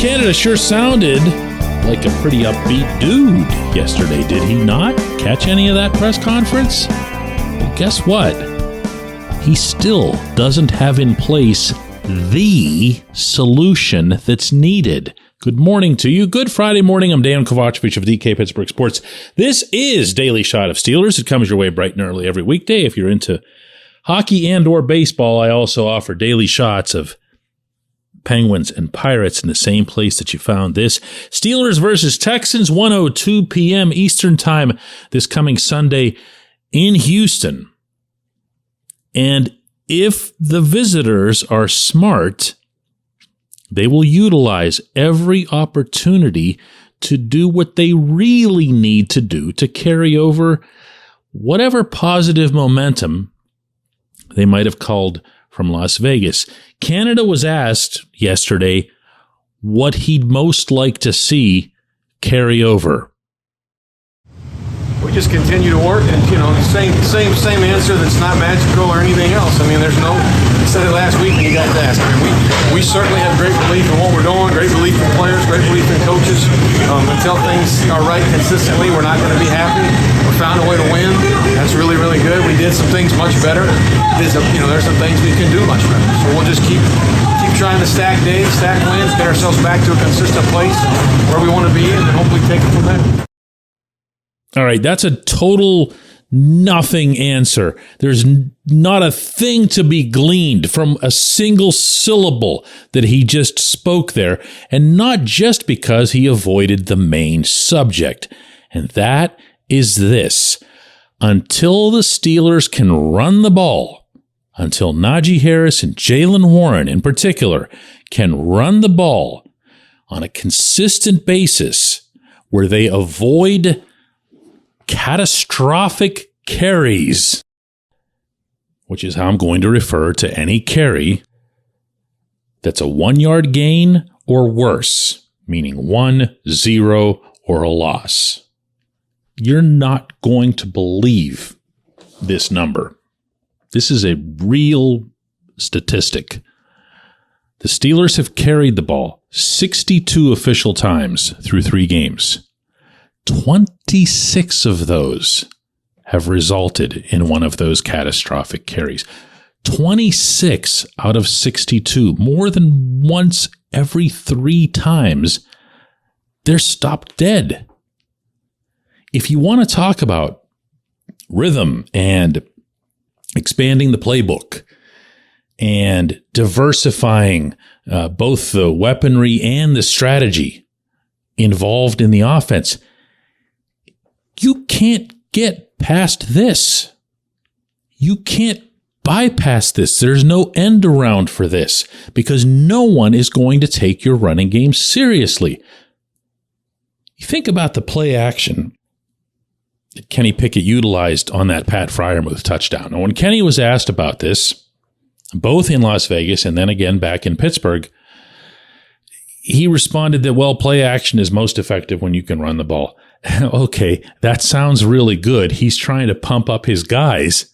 Canada sure sounded like a pretty upbeat dude yesterday, did he not? Catch any of that press conference? Well, guess what? He still doesn't have in place the solution that's needed. Good morning to you. Good Friday morning. I'm Dejan Kovacevic of DK Pittsburgh Sports. This is Daily Shot of Steelers. It comes your way bright and early every weekday. If you're into hockey and or baseball, I also offer daily shots of Penguins and Pirates in the same place that you found this. Steelers versus Texans, 1:02 p.m. Eastern Time this coming Sunday in Houston. And if the visitors are smart, they will utilize every opportunity to do what they really need to do to carry over whatever positive momentum they might have called from Las Vegas. Canada was asked yesterday what he'd most like to see carry over. We just continue to work, and same answer. That's not magical or anything else. I mean, there's no. I said it last week when you guys asked. I mean, we certainly have great belief in what we're doing, great belief in players, great belief in coaches. Until things are right consistently, we're not going to be happy. We found a way to win. That's really, really good. We did some things much better. There's some things we can do much better. So we'll just keep trying to stack days, stack wins, get ourselves back to a consistent place where we want to be, and then hopefully take it from there. All right, that's a total nothing answer. There's not a thing to be gleaned from a single syllable that he just spoke there, and not just because he avoided the main subject. And that is this. Until the Steelers can run the ball, until Najee Harris and Jaylen Warren in particular can run the ball on a consistent basis where they avoid catastrophic carries, which is how I'm going to refer to any carry that's a 1-yard gain or worse, meaning 1, 0, or a loss. You're not going to believe this number. This is a real statistic. The Steelers have carried the ball 62 official times through 3 games. 26 of those have resulted in one of those catastrophic carries. 26 out of 62, more than once every 3 times, they're stopped dead. If you want to talk about rhythm and expanding the playbook and diversifying both the weaponry and the strategy involved in the offense, you can't get past this. You can't bypass this. There's no end around for this because no one is going to take your running game seriously. You think about the play action that Kenny Pickett utilized on that Pat Freiermuth touchdown. And when Kenny was asked about this, both in Las Vegas and then again back in Pittsburgh, he responded that, well, play action is most effective when you can run the ball. Okay, that sounds really good. He's trying to pump up his guys,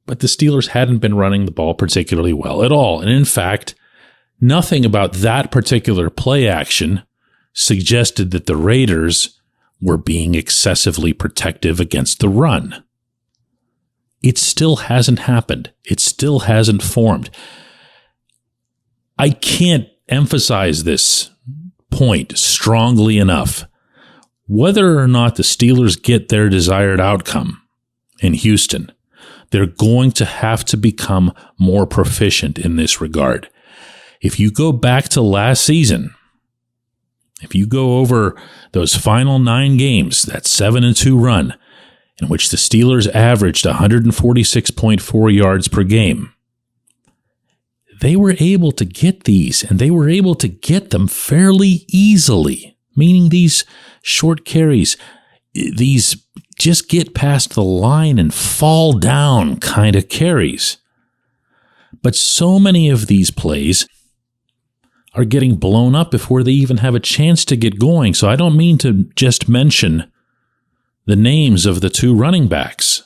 but the Steelers hadn't been running the ball particularly well at all. And in fact, nothing about that particular play action suggested that the Raiders were being excessively protective against the run. It still hasn't happened. It still hasn't formed. I can't emphasize this point strongly enough. Whether or not the Steelers get their desired outcome in Houston, they're going to have to become more proficient in this regard. If you go back to last season, if you go over those final 9 games, that 7-2 run, in which the Steelers averaged 146.4 yards per game, they were able to get these, and they were able to get them fairly easily, meaning these short carries, these just get past the line and fall down kind of carries. But so many of these plays are getting blown up before they even have a chance to get going. So I don't mean to just mention the names of the 2 running backs,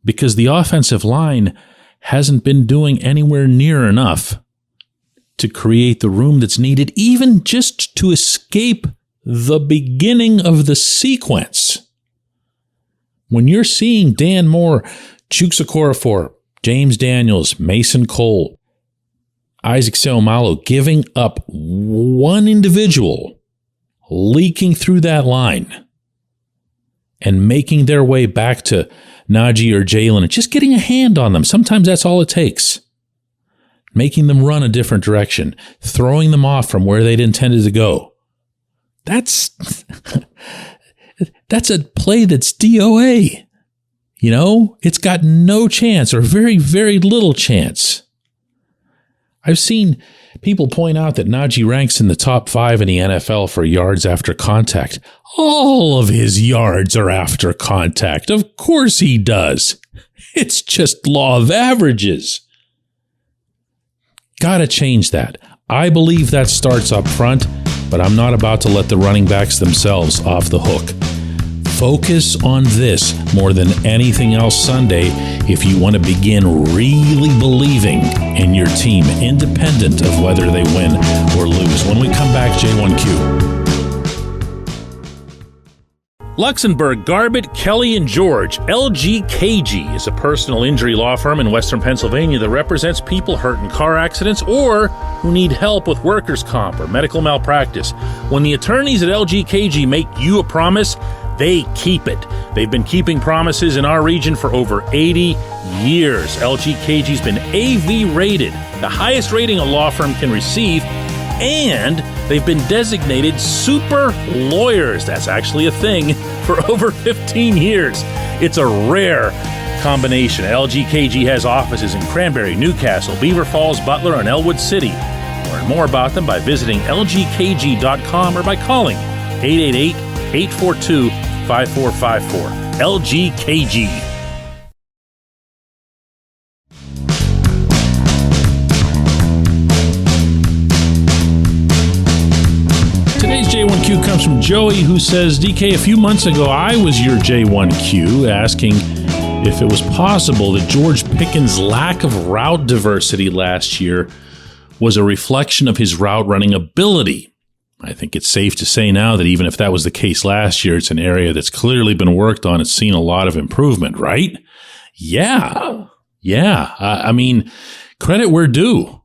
because the offensive line hasn't been doing anywhere near enough to create the room that's needed, even just to escape the beginning of the sequence. When you're seeing Dan Moore, Chuks Okorafor, James Daniels, Mason Cole, Isaac Seumalo giving up one individual, leaking through that line and making their way back to Najee or Jalen and just getting a hand on them. Sometimes that's all it takes. Making them run a different direction, throwing them off from where they'd intended to go. That's a play that's DOA. You know, it's got no chance or very, very little chance. I've seen people point out that Najee ranks in the top 5 in the NFL for yards after contact. All of his yards are after contact. Of course he does. It's just law of averages. Gotta change that. I believe that starts up front, but I'm not about to let the running backs themselves off the hook. Focus on this more than anything else Sunday if you want to begin really believing in your team, independent of whether they win or lose. When we come back, J1Q. Luxembourg, Garbett, Kelly, and George. LGKG is a personal injury law firm in Western Pennsylvania that represents people hurt in car accidents or who need help with workers' comp or medical malpractice. When the attorneys at LGKG make you a promise, they keep it. They've been keeping promises in our region for over 80 years. LGKG's been AV rated, the highest rating a law firm can receive, and they've been designated super lawyers. That's actually a thing for over 15 years. It's a rare combination. LGKG has offices in Cranberry, Newcastle, Beaver Falls, Butler, and Elwood City. Learn more about them by visiting lgkg.com or by calling 888-842-5454. LGKG. Today's J1Q comes from Joey, who says, DK, a few months ago, I was your J1Q asking if it was possible that George Pickens' lack of route diversity last year was a reflection of his route running ability. I think it's safe to say now that even if that was the case last year, it's an area that's clearly been worked on. It's seen a lot of improvement, right? Yeah. I mean, credit where due.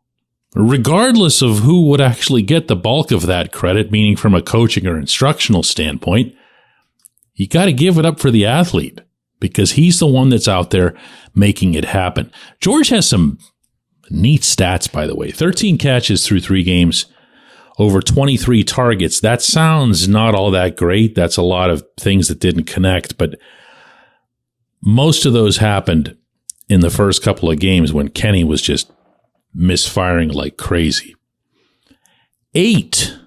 Regardless of who would actually get the bulk of that credit, meaning from a coaching or instructional standpoint, you got to give it up for the athlete because he's the one that's out there making it happen. George has some neat stats, by the way. 13 catches through 3 games. Over 23 targets. That sounds not all that great. That's a lot of things that didn't connect, but most of those happened in the first couple of games when Kenny was just misfiring like crazy. 8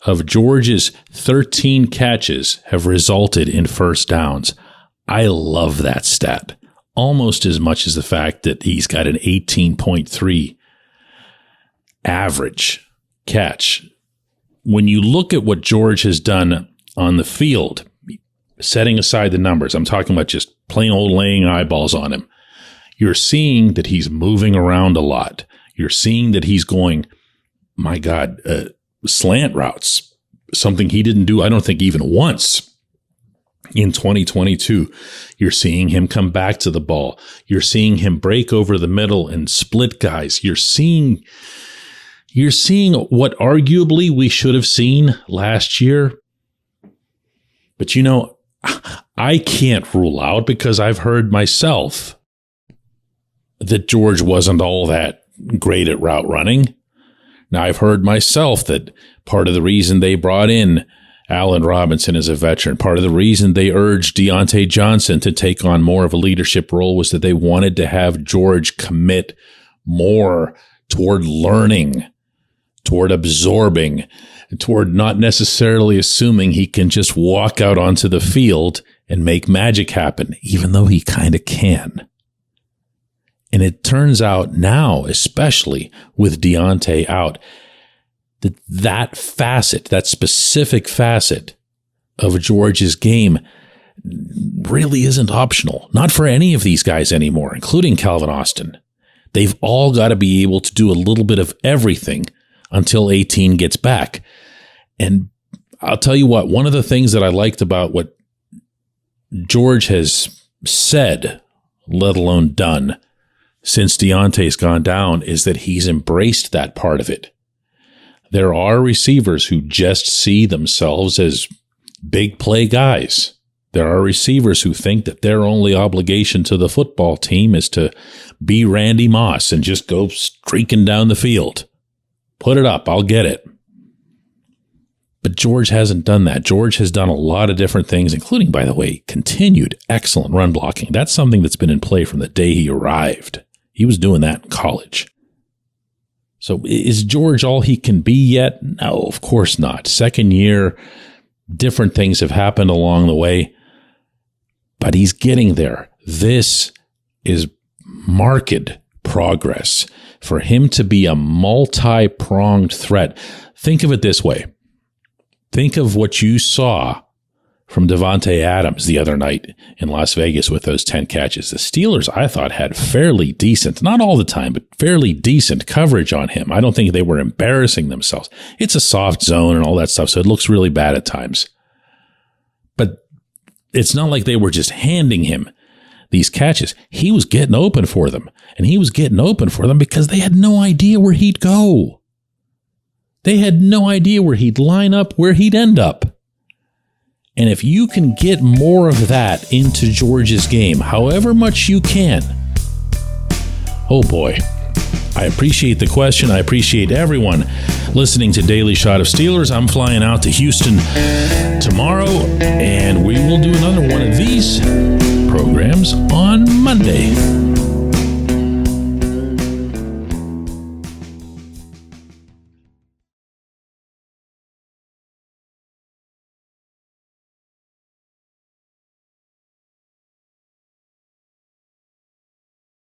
of George's 13 catches have resulted in first downs. I love that stat almost as much as the fact that he's got an 18.3 average catch. When you look at what George has done on the field, setting aside the numbers, I'm talking about just plain old laying eyeballs on him. You're seeing that he's moving around a lot. You're seeing that he's going, my God, slant routes, something he didn't do, I don't think, even once in 2022. You're seeing him come back to the ball. You're seeing him break over the middle and split guys. You're seeing what arguably we should have seen last year. But, you know, I can't rule out, because I've heard myself that George wasn't all that great at route running. Now, I've heard myself that part of the reason they brought in Allen Robinson as a veteran, part of the reason they urged Deontay Johnson to take on more of a leadership role was that they wanted to have George commit more toward learning, toward absorbing, toward not necessarily assuming he can just walk out onto the field and make magic happen, even though he kind of can. And it turns out now, especially with Deontay out, that facet, that specific facet of George's game really isn't optional. Not for any of these guys anymore, including Calvin Austin. They've all got to be able to do a little bit of everything until 18 gets back. And I'll tell you what, one of the things that I liked about what George has said, let alone done, since Deontay's gone down, is that he's embraced that part of it. There are receivers who just see themselves as big play guys. There are receivers who think that their only obligation to the football team is to be Randy Moss and just go streaking down the field. Put it up, I'll get it. But George hasn't done that. George has done a lot of different things, including, by the way, continued excellent run blocking. That's something that's been in play from the day he arrived. He was doing that in college. So is George all he can be yet? No, of course not. Second year, different things have happened along the way, but he's getting there. This is marked progress for him to be a multi-pronged threat. Think of it this way. Think of what you saw from Davante Adams the other night in Las Vegas with those 10 catches. The Steelers, I thought, had fairly decent, not all the time, but fairly decent coverage on him. I don't think they were embarrassing themselves. It's a soft zone and all that stuff, so it looks really bad at times. But it's not like they were just handing him these catches. He was getting open for them, and he was getting open for them because they had no idea where he'd go. They had no idea where he'd line up, where he'd end up. And if you can get more of that into George's game, however much you can, oh boy, I appreciate the question. I appreciate everyone listening to Daily Shot of Steelers. I'm flying out to Houston tomorrow, and we will do another one of these programs on Monday.